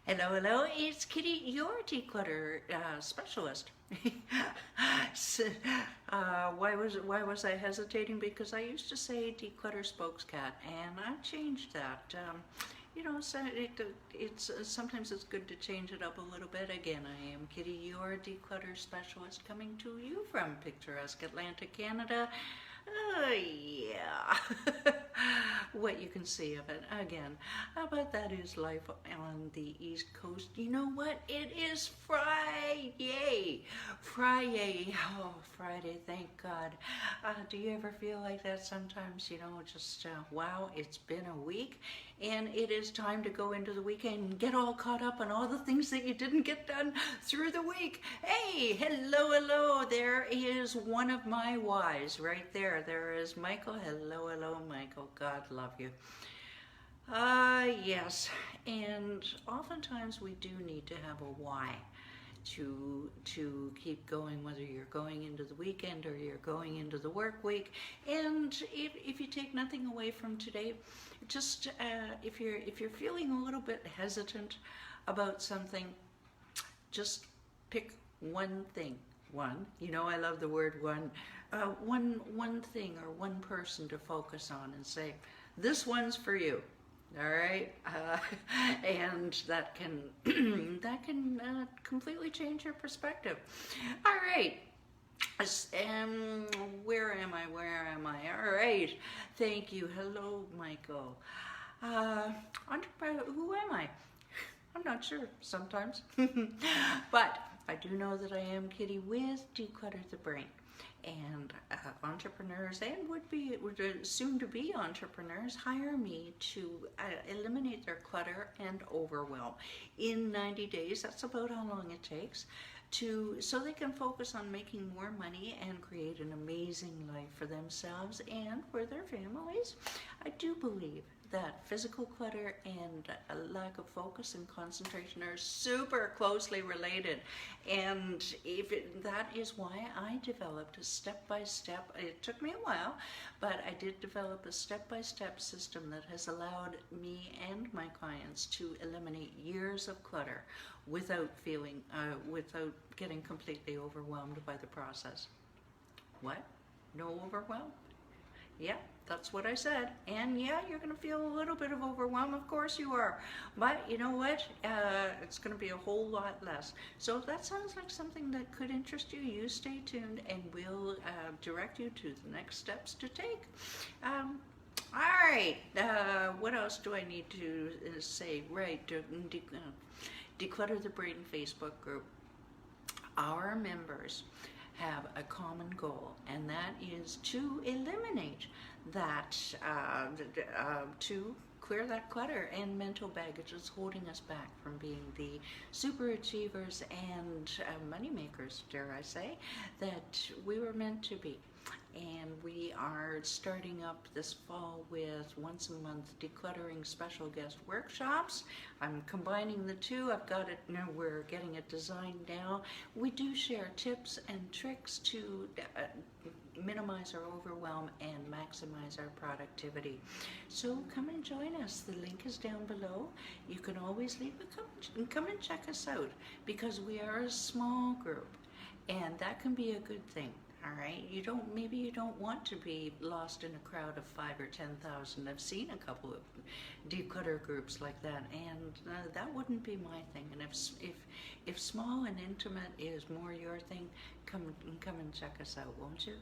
Hello, hello, it's Kitti, your declutter specialist. Why was I hesitating? Because I used to say declutter spokescat, and I changed that. So it's sometimes it's good to change it up a little bit. Again, I am Kitti, your declutter specialist, coming to you from picturesque Atlantic, Canada. Oh, yeah. What you can see of it again. But that is life on the East Coast. You know what? It is Friday. Friday. Oh, Friday, thank God. Do you ever feel like that sometimes? Just wow, it's been a week and it is time to go into the weekend and get all caught up on all the things that you didn't get done through the week. Hey, hello, hello. There is one of my whys right there. There is Michael. Hello, hello, Michael. God love you. Yes, and oftentimes we do need to have a why to keep going, whether you're going into the weekend or you're going into the work week. And if you take nothing away from today, just if you're feeling a little bit hesitant about something, just pick one thing. I love the word one. One thing or one person to focus on and say, this one's for you. All right, and that can completely change your perspective. All right, where am I? All right, thank you. Hello, Michael. Entrepreneur, who am I? I'm not sure sometimes, but I do know that I am Kitti with Declutter The Brain. And entrepreneurs and would soon to be entrepreneurs hire me to eliminate their clutter and overwhelm in 90 days. That's about how long it takes so they can focus on making more money and create an amazing life for themselves and for their families. I do believe that physical clutter and a lack of focus and concentration are super closely related, and that is why I developed a step-by-step, it took me a while, but I did develop a step-by-step system that has allowed me and my clients to eliminate years of clutter without getting completely overwhelmed by the process. What? No overwhelm? Yeah, that's what I said. And yeah, you're going to feel a little bit of overwhelm. Of course you are. But you know what? It's going to be a whole lot less. So if that sounds like something that could interest you, you stay tuned and we'll direct you to the next steps to take. All right. What else do I need to say? Right. Declutter the Brain Facebook group. Our members have a common goal, and that is to eliminate that, to clear that clutter and mental baggage that's holding us back from being the super achievers and money makers, dare I say, that we were meant to be. And we are starting up this fall with once a month decluttering special guest workshops. I'm combining the two. I've got it, we're getting it designed now. We do share tips and tricks to minimize our overwhelm and maximize our productivity. So come and join us. The link is down below. You can always leave a comment. Come and check us out, because we are a small group, and that can be a good thing. All right, maybe you don't want to be lost in a crowd of 5,000 or 10,000. I've seen a couple of declutter groups like that, and that wouldn't be my thing. And if small and intimate is more your thing, come and check us out, won't you?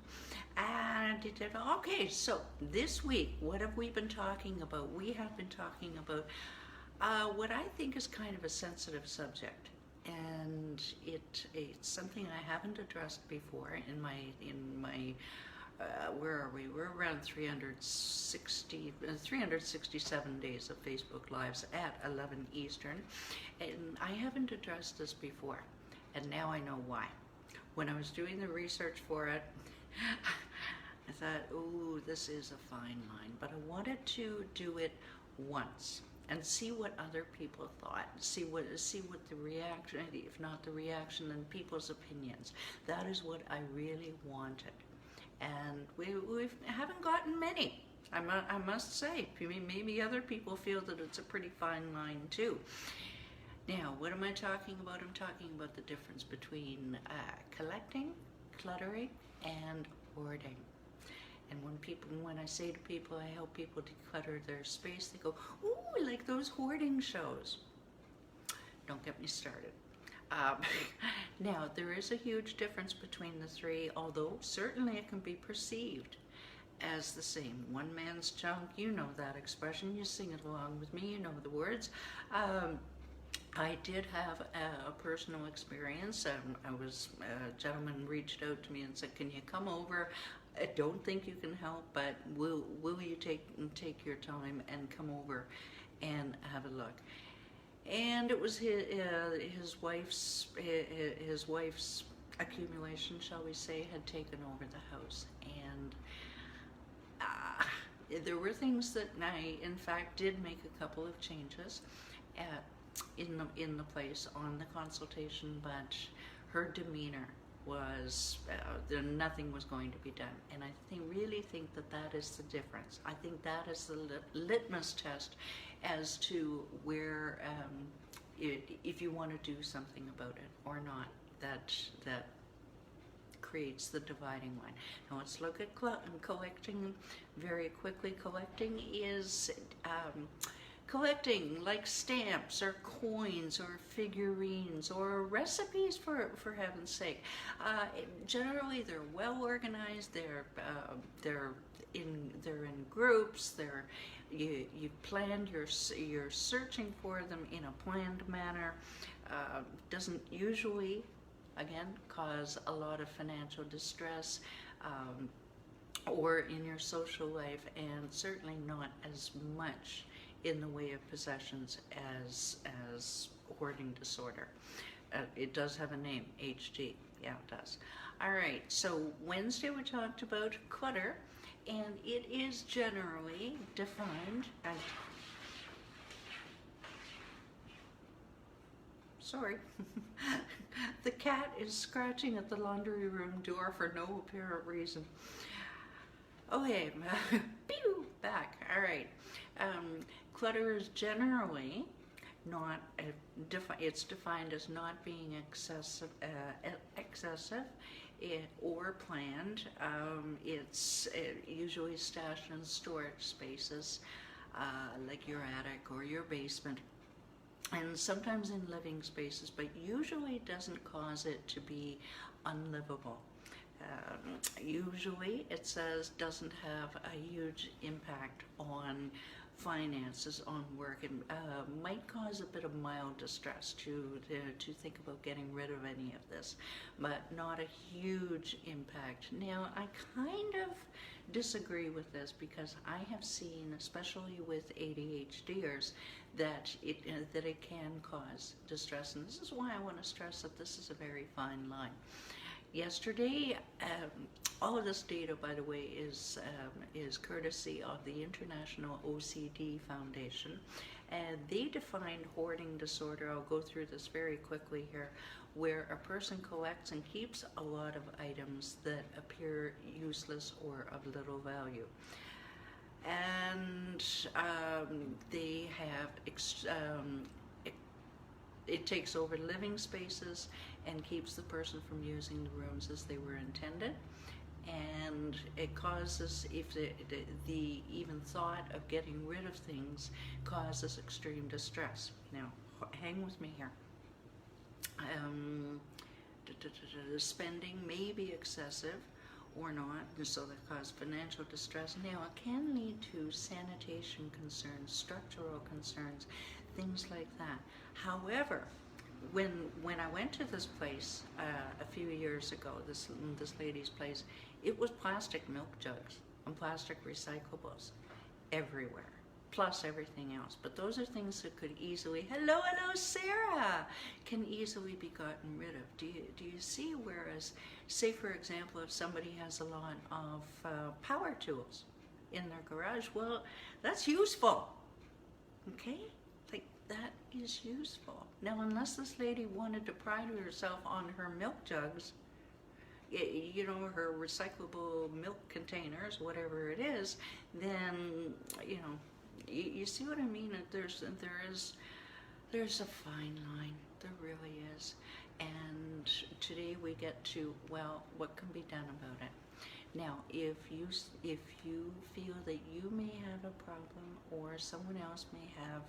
Okay, so this week, what have we been talking about? We have been talking about what I think is kind of a sensitive subject. And it's something I haven't addressed before in my where are we? We're around 367 days of Facebook Lives at 11 Eastern, and I haven't addressed this before, and now I know why. When I was doing the research for it, I thought, ooh, this is a fine line, but I wanted to do it once and see what other people thought, see what the reaction, if not the reaction, then people's opinions. That is what I really wanted, and we haven't gotten many. I must say, maybe other people feel that it's a pretty fine line too. Now, what am I talking about? I'm talking about the difference between collecting, cluttering, and hoarding. And when I say to people, I help people declutter their space, they go, "Ooh, like those hoarding shows." Don't get me started. Um, Now, there is a huge difference between the three, although certainly it can be perceived as the same. One man's junk, you know that expression, you sing it along with me, you know the words. I did have a personal experience. A gentleman reached out to me and said, "Can you come over? I don't think you can help, but will you take your time and come over and have a look?" And it was his wife's accumulation, shall we say, had taken over the house, and there were things that I, in fact, did make a couple of changes in the place on the consultation, but her demeanor was nothing was going to be done, and I really think that is the difference. I think that is the litmus test as to where if you want to do something about it or not. That creates the dividing line. Now let's look at collecting very quickly. Collecting like stamps or coins or figurines or recipes, for heaven's sake. Generally, they're well organized. They're in groups. You've planned. You're searching for them in a planned manner. Doesn't usually, again, cause a lot of financial distress. Or in your social life, and certainly not as much in the way of possessions as hoarding disorder. It does have a name, HD. Yeah, it does. All right, so Wednesday we talked about clutter, and it is generally defined as... Sorry. The cat is scratching at the laundry room door for no apparent reason. Okay, pew, back. All right. Clutter is generally not, it's defined as not being excessive or planned. It's usually stashed in storage spaces, like your attic or your basement, and sometimes in living spaces, but usually doesn't cause it to be unlivable. Usually it says doesn't have a huge impact on finances, on work, and might cause a bit of mild distress to think about getting rid of any of this, but not a huge impact. Now, I kind of disagree with this, because I have seen, especially with ADHDers, that it can cause distress, and this is why I want to stress that this is a very fine line. Yesterday, all of this data, by the way, is courtesy of the International OCD Foundation, and they defined hoarding disorder. I'll go through this very quickly here, where a person collects and keeps a lot of items that appear useless or of little value. And they have it takes over living spaces and keeps the person from using the rooms as they were intended, and it causes, if the even thought of getting rid of things causes extreme distress. Now, hang with me here. The spending may be excessive or not, and so that causes financial distress. Now, it can lead to sanitation concerns, structural concerns, things like that. However, when I went to this place a few years ago, this lady's place, it was plastic milk jugs and plastic recyclables everywhere, plus everything else. But those are things that could easily, hello Sarah, can easily be gotten rid of. Do you see? Whereas, say for example, if somebody has a lot of power tools in their garage, well, that's useful, okay? Like, that is useful. Now, unless this lady wanted to pride herself on her milk jugs, you know, her recyclable milk containers, whatever it is, then, you know, you see what I mean? There is There's a fine line, there really is. And today we get to, well, what can be done about it? Now, if you feel that you may have a problem or someone else may have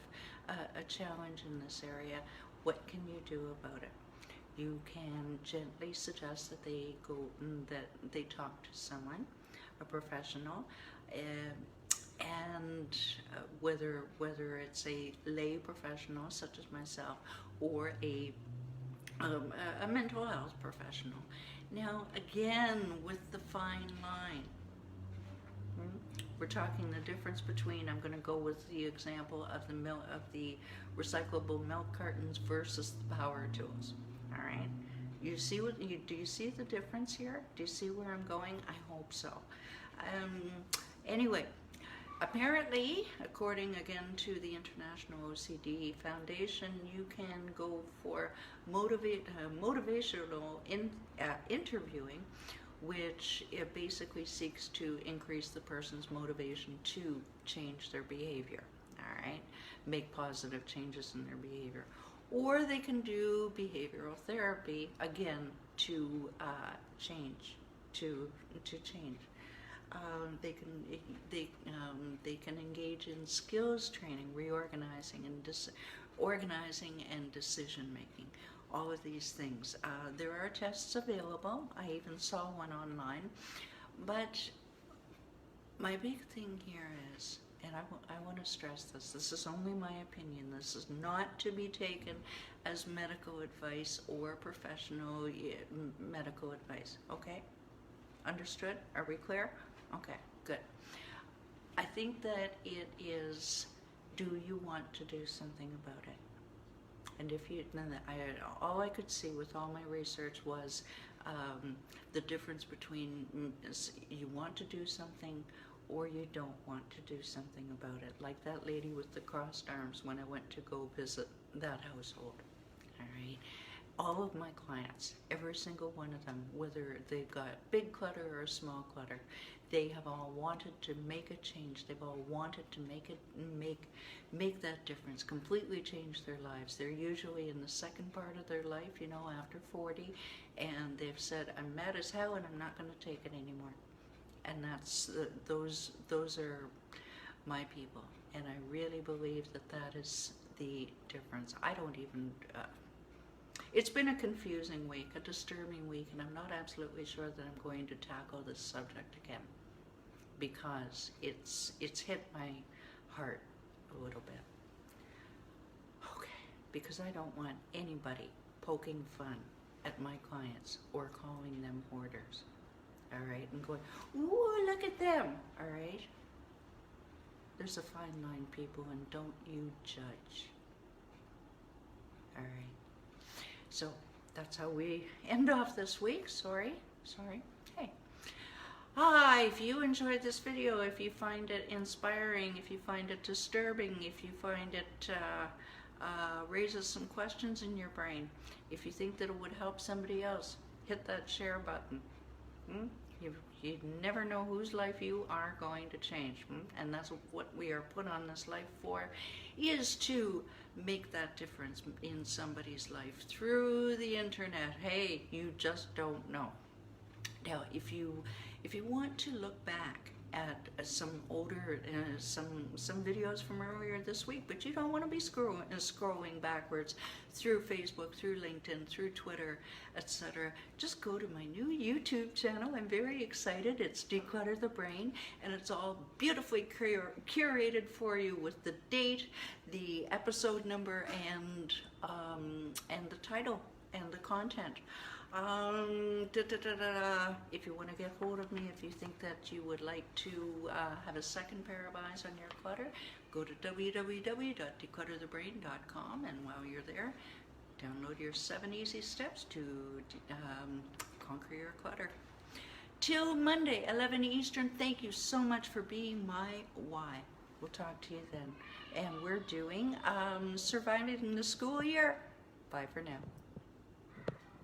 a challenge in this area, what can you do about it? You can gently suggest that they talk to someone, a professional, and whether it's a lay professional such as myself or a mental health professional. Now, again, with the fine line, we're talking the difference between, I'm going to go with the example of the recyclable milk cartons versus the power tools. All right, do you see the difference here? Do you see where I'm going? I hope so. Anyway, apparently, according again to the International OCD Foundation, you can go for motivational interviewing, which it basically seeks to increase the person's motivation to change their behavior. All right, make positive changes in their behavior. Or they can do behavioral therapy again to change, to change. They can engage in skills training, reorganizing and decision making. All of these things. There are tests available. I even saw one online. But my big thing here is, and I want to stress this, this is only my opinion. This is not to be taken as medical advice or professional medical advice, okay? Understood? Are we clear? Okay, good. I think that it is, do you want to do something about it? And if you, all I could see with all my research was the difference between you want to do something or you don't want to do something about it. Like that lady with the crossed arms when I went to go visit that household. All right. All of my clients, every single one of them, whether they've got big clutter or small clutter, they have all wanted to make a change. They've all wanted to make that difference, completely change their lives. They're usually in the second part of their life, you know, after 40, and they've said, I'm mad as hell and I'm not going to take it anymore. And that's those are my people, and I really believe that that is the difference. I don't even. It's been a confusing week, a disturbing week, and I'm not absolutely sure that I'm going to tackle this subject again because it's hit my heart a little bit. Okay, because I don't want anybody poking fun at my clients or calling them hoarders. All right, and going, ooh, look at them. All right, there's a fine line, people, and don't you judge. All right. So that's how we end off this week. Sorry. Hey. If you enjoyed this video, if you find it inspiring, if you find it disturbing, if you find it raises some questions in your brain, if you think that it would help somebody else, hit that share button. You never know whose life you are going to change. And that's what we are put on this life for, is to make that difference in somebody's life through the internet. Hey, you just don't know. Now, if you want to look back at some older, some videos from earlier this week, but you don't want to be scrolling backwards through Facebook, through LinkedIn, through Twitter, etc. Just go to my new YouTube channel. I'm very excited. It's Declutter The Brain, and it's all beautifully curated for you with the date, the episode number, and the title and the content. If you want to get hold of me, if you think that you would like to have a second pair of eyes on your clutter, go to www.declutterthebrain.com, and while you're there, download your 7 easy steps to conquer your clutter. Till Monday, 11 Eastern, thank you so much for being my why. We'll talk to you then. And we're doing surviving the school year. Bye for now.